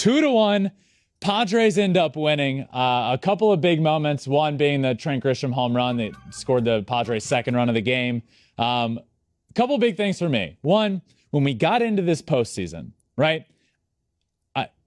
2-1. Padres end up winning. A couple of big moments, one being the Trent Grisham home run that scored the Padres' second run of the game. A couple big things for me. One, when we got into this postseason, right,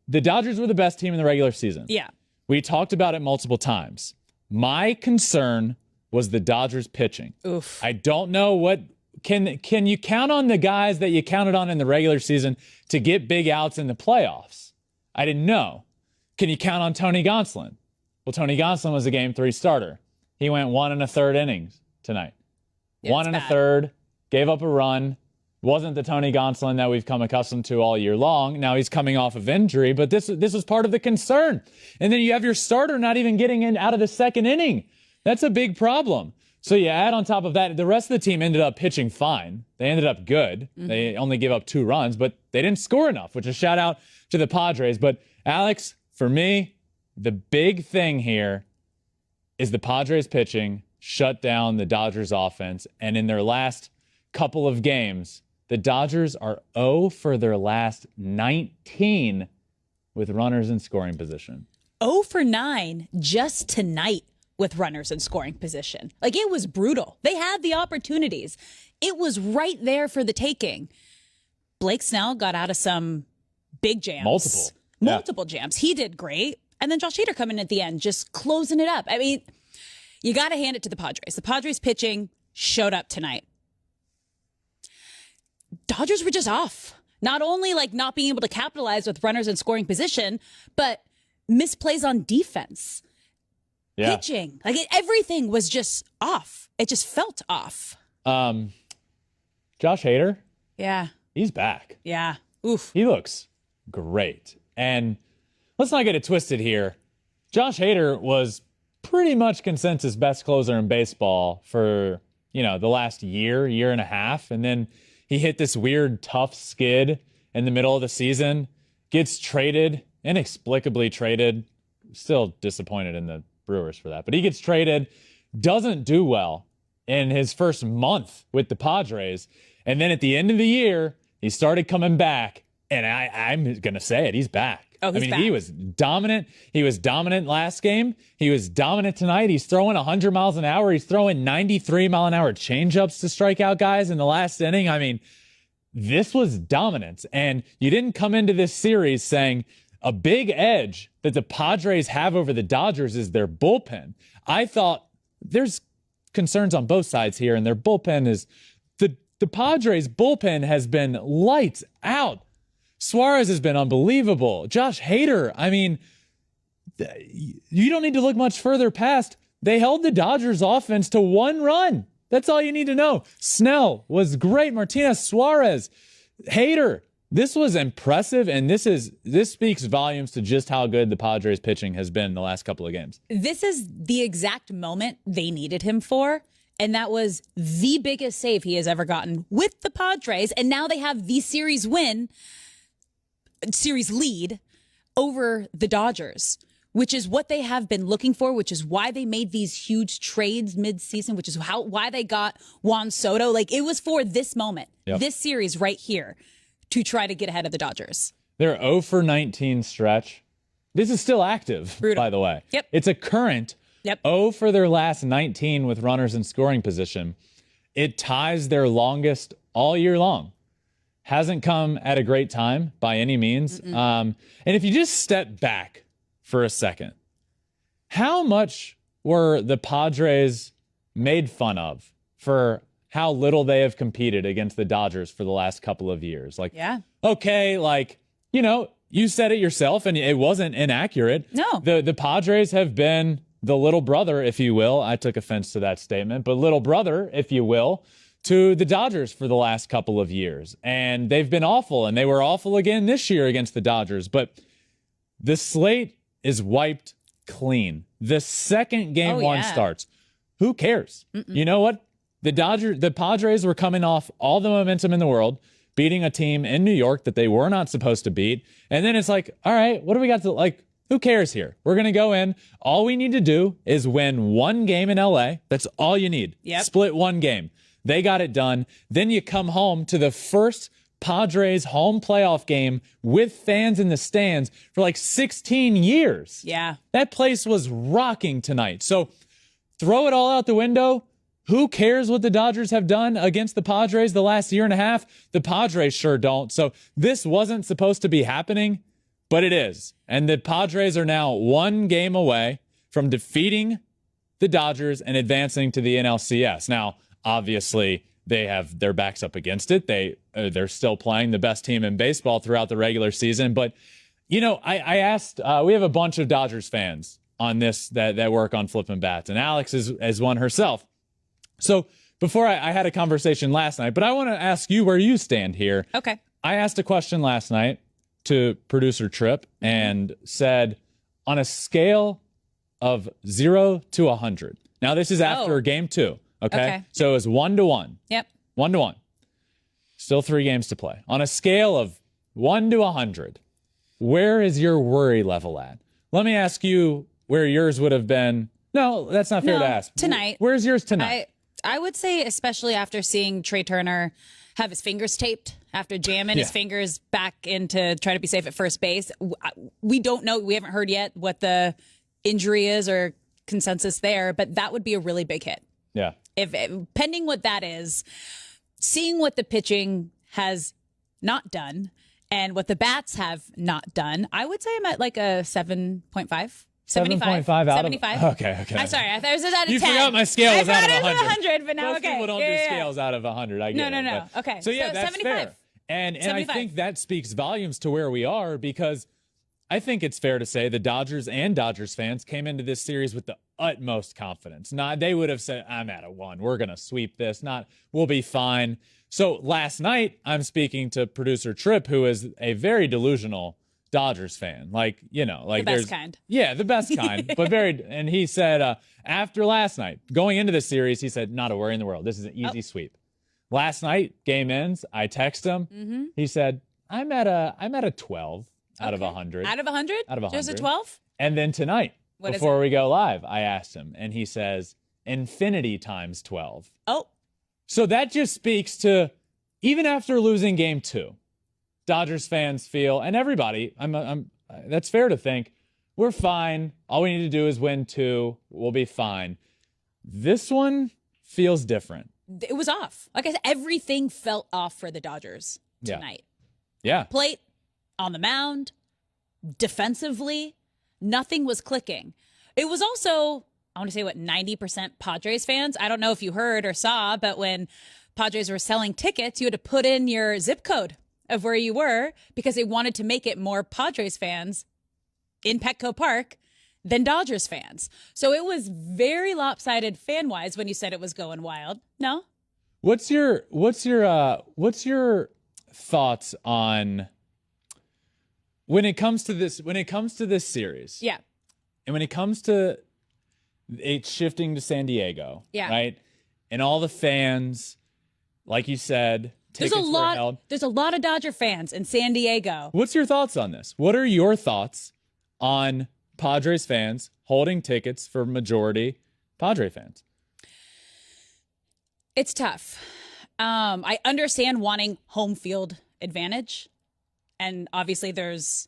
the Dodgers were the best team in the regular season. Yeah. We talked about it multiple times. My concern was the Dodgers pitching. Oof. I don't know what can you count on the guys that you counted on in the regular season to get big outs in the playoffs? I didn't know. Can you count on Tony Gonsolin? Well, Tony Gonsolin was a Game 3 starter. He went 1 1/3 innings tonight. Yeah, 1 1/3, gave up a run. Wasn't the Tony Gonsolin that we've come accustomed to all year long. Now he's coming off of injury, but this was part of the concern. And then you have your starter not even getting in out of the second inning. That's a big problem. So you add on top of that, the rest of the team ended up pitching fine. They ended up good. Mm-hmm. They only gave up 2 runs, but they didn't score enough, which is a shout out to the Padres. But Alex, for me, the big thing here is the Padres pitching shut down the Dodgers offense. And in their last couple of games, the Dodgers are 0 for their last 19 with runners in scoring position. 0 for 9 just tonight with runners in scoring position. Like, it was brutal. They had the opportunities. It was right there for the taking. Blake Snell got out of some big jams. Multiple jams. He did great. And then Josh Hader coming in at the end, just closing it up. I mean, you got to hand it to the Padres. The Padres pitching showed up tonight. Dodgers were just off. Not only like not being able to capitalize with runners in scoring position, but misplays on defense. Yeah. Pitching. Like, everything was just off. It just felt off. Josh Hader? Yeah. He's back. Yeah. Oof. He looks great. And let's not get it twisted here. Josh Hader was pretty much consensus best closer in baseball for, the last year and a half. And then he hit this weird tough skid in the middle of the season, gets traded, inexplicably traded. Still disappointed in the Brewers for that. But he gets traded, doesn't do well in his first month with the Padres. And then at the end of the year, he started coming back. And I'm going to say it, he's back. Oh, he's back. He was dominant. He was dominant last game. He was dominant tonight. He's throwing 100 miles an hour. He's throwing 93-mile-an-hour changeups to strike out guys in the last inning. I mean, this was dominance. And you didn't come into this series saying a big edge that the Padres have over the Dodgers is their bullpen. I thought there's concerns on both sides here, and their bullpen is the Padres' bullpen has been lights out. Suarez has been unbelievable. Josh Hader, I mean, you don't need to look much further past. They held the Dodgers offense to 1 run. That's all you need to know. Snell was great. Martinez, Suarez, Hader. This was impressive, and this speaks volumes to just how good the Padres pitching has been in the last couple of games. This is the exact moment they needed him for, and that was the biggest save he has ever gotten with the Padres, and now they have the series lead over the Dodgers, which is what they have been looking for, which is why they made these huge trades mid-season, which is why they got Juan Soto. Like, it was for this moment, this series right here, to try to get ahead of the Dodgers. Their 0 for 19 stretch. This is still active, Brutal. By the way. Yep. It's a current 0 for their last 19 with runners in scoring position. It ties their longest all year long. Hasn't come at a great time by any means. And if you just step back for a second, how much were the Padres made fun of for how little they have competed against the Dodgers for the last couple of years? Like, okay, you said it yourself, and it wasn't inaccurate. No. The Padres have been the little brother, if you will. I took offense to that statement, but little brother, if you will, to the Dodgers for the last couple of years. And they've been awful, and they were awful again this year against the Dodgers. But the slate is wiped clean. The second game one starts. Who cares? You know what? The Padres were coming off all the momentum in the world, beating a team in New York that they were not supposed to beat. And then it's like, all right, what do we got to, who cares here? We're going to go in. All we need to do is win 1 game in LA. That's all you need. Yep. Split 1 game. They got it done. Then you come home to the first Padres home playoff game with fans in the stands for like 16 years. Yeah. That place was rocking tonight. So throw it all out the window. Who cares what the Dodgers have done against the Padres the last year and a half? The Padres sure don't. So this wasn't supposed to be happening, but it is. And the Padres are now one game away from defeating the Dodgers and advancing to the NLCS. Now, obviously, they have their backs up against it. They're still playing the best team in baseball throughout the regular season. But, you know, I asked, we have a bunch of Dodgers fans on this that work on Flippin' Bats, and Alex is one herself. So before I had a conversation last night, but I want to ask you where you stand here. Okay. I asked a question last night to producer Tripp and said, on a scale of 0 to 100. Now, this is after game 2. Okay. So it was 1-1. Yep. 1-1. Still 3 games to play. On a scale of 1 to 100, where is your worry level at? Let me ask you where yours would have been. No, that's not fair to ask. Tonight. Where's yours tonight? I would say, especially after seeing Trey Turner have his fingers taped after jamming his fingers back in to try to be safe at first base. We don't know. We haven't heard yet what the injury is or consensus there, but that would be a really big hit. Yeah. If pending what that is, seeing what the pitching has not done and what the bats have not done, I would say I'm at like a 7.5. 7.5 out 75. of... Okay. I'm sorry. I thought it was out of 10. You forgot my scale was out of 100. 100, but now, Most people don't do scales out of 100. I get it. No. But, okay. So, yeah, that's 75. fair. And I think that speaks volumes to where we are, because I think it's fair to say the Dodgers and Dodgers fans came into this series with the utmost confidence. They would have said, I'm at a 1. We're going to sweep this. We'll be fine. So last night, I'm speaking to producer Tripp, who is a very delusional Dodgers fan. Like, you know, like the best kind. Yeah, the best kind. But and he said, after last night, going into the series, he said, not a worry in the world. This is an easy sweep. Last night, game ends. I text him. Mm-hmm. He said, I'm at a 12 out of 100. Out of 100? Out of 100. Just a 12? And then tonight, before we go live, I asked him, and he says, infinity times 12. Oh. So that just speaks to, even after losing game 2, Dodgers fans feel, and everybody, that's fair to think, we're fine. All we need to do is win 2. We'll be fine. This one feels different. It was off. Like I said, everything felt off for the Dodgers tonight. Yeah. Plate, on the mound, defensively, nothing was clicking. It was also, I want to say, 90% Padres fans. I don't know if you heard or saw, but when Padres were selling tickets, you had to put in your zip code of where you were because they wanted to make it more Padres fans in Petco Park than Dodgers fans. So it was very lopsided fan-wise when you said it was going wild. No? What's your thoughts on when it comes to this series? Yeah. And when it comes to it shifting to San Diego, right? And all the fans, like you said, there's a lot of Dodger fans in San Diego. What's your thoughts on this? What are your thoughts on Padres fans holding tickets for majority Padre fans? It's tough. I understand wanting home field advantage. And obviously there's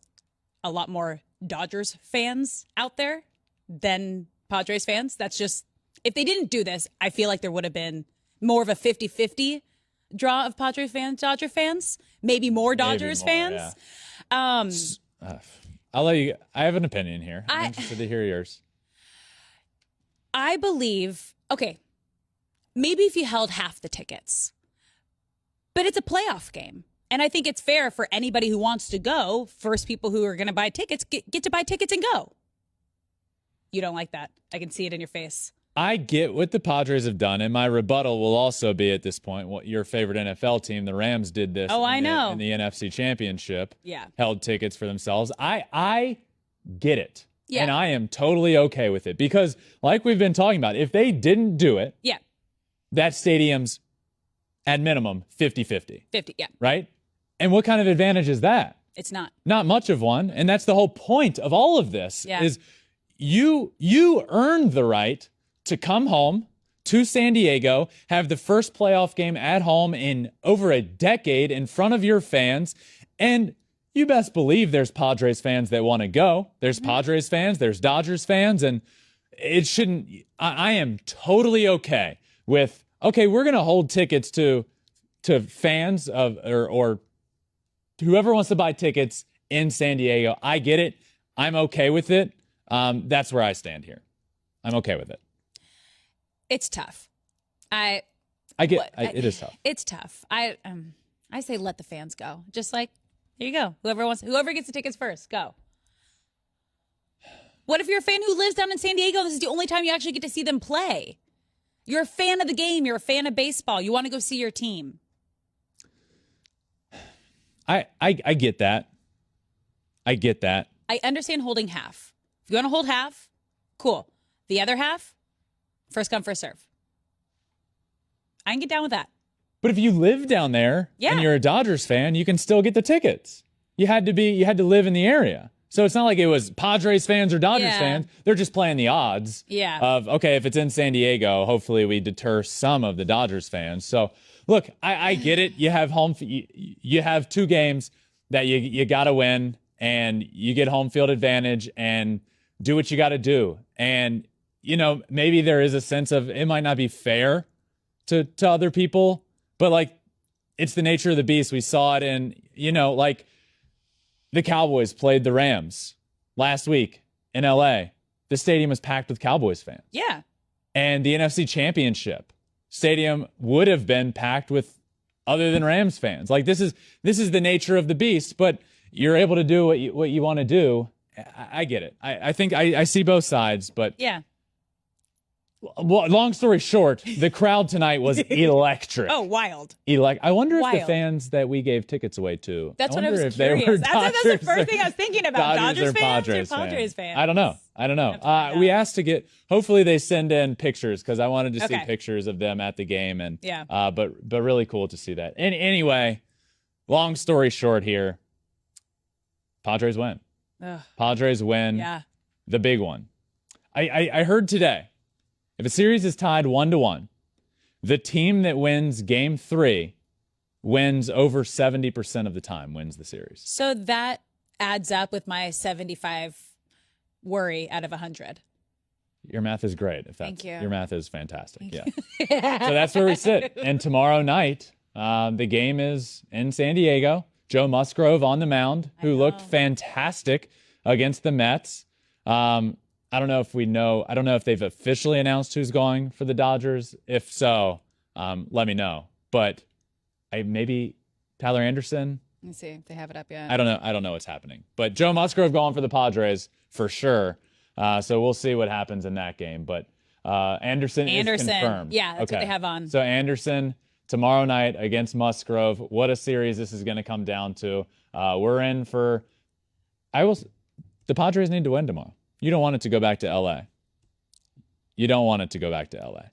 a lot more Dodgers fans out there than Padres fans. That's just, if they didn't do this, I feel like there would have been more of a 50-50 draw of Padres fans, Dodger fans, maybe more Dodgers fans. Yeah. I'll let you. I have an opinion here. I'm interested to hear yours. I believe, maybe if you held half the tickets, but it's a playoff game. And I think it's fair for anybody who wants to go, first people who are going to buy tickets, get to buy tickets and go. You don't like that. I can see it in your face. I get what the Padres have done, and my rebuttal will also be at this point what your favorite NFL team, the Rams, did this. Oh, I know. In the NFC Championship. Yeah. Held tickets for themselves. I get it. Yeah. And I am totally okay with it because, like we've been talking about, if they didn't do it, that stadium's at minimum 50-50. 50, yeah. Right? And what kind of advantage is that? It's not. Not much of one. And that's the whole point of all of this is you earned the right to come home to San Diego, have the first playoff game at home in over a decade in front of your fans, and you best believe there's Padres fans that want to go. There's Padres fans, there's Dodgers fans, and it shouldn't. I am totally okay with, okay, we're going to hold tickets to fans of or whoever wants to buy tickets in San Diego. I get it. I'm okay with it. That's where I stand here. I'm okay with it. It's tough. It is tough. It's tough. I say let the fans go. Just like, here you go. Whoever gets the tickets first, go. What if you're a fan who lives down in San Diego and this is the only time you actually get to see them play? You're a fan of the game. You're a fan of baseball. You want to go see your team. I get that. I get that. I understand holding half. If you want to hold half, cool. The other half, first come, first serve. I can get down with that. But if you live down there and you're a Dodgers fan, you can still get the tickets. You had to live in the area. So it's not like it was Padres fans or Dodgers fans. They're just playing the odds of, okay, if it's in San Diego, hopefully we deter some of the Dodgers fans. So look, I get it. You have you have 2 games that you got to win, and you get home field advantage and do what you got to do. And, maybe there is a sense of it might not be fair to other people, but like, it's the nature of the beast. We saw it in, like the Cowboys played the Rams last week in LA. The stadium was packed with Cowboys fans. Yeah. And the NFC Championship stadium would have been packed with other than Rams fans. Like, this is the nature of the beast, but you're able to do what you want to do. I get it. I think I see both sides, but yeah. Well, long story short, the crowd tonight was electric. Oh, wild. I wonder if the fans that we gave tickets away to. That's what I was curious. That's the first thing I was thinking about. Dodgers fans or Padres fans? I don't know. We asked to get, hopefully they send in pictures, because I wanted to see pictures of them at the game. And but really cool to see that. And anyway, long story short here, Padres win. Padres win. Yeah. The big one. I heard today, if a series is tied 1-1, the team that wins game 3 wins over 70% of the time, wins the series. So that adds up with my 75 worry out of 100. Your math is great. Thank you. Your math is fantastic. Yeah. So that's where we sit. And tomorrow night, the game is in San Diego. Joe Musgrove on the mound, who looked fantastic against the Mets. I don't know if they've officially announced who's going for the Dodgers. If so, let me know. But maybe Tyler Anderson. Let me see if they have it up yet. I don't know what's happening. But Joe Musgrove going for the Padres for sure. So we'll see what happens in that game. But Anderson is confirmed. Yeah, that's what they have on. So Anderson tomorrow night against Musgrove. What a series this is going to come down to. We're in for. The Padres need to win tomorrow. You don't want it to go back to LA. You don't want it to go back to LA.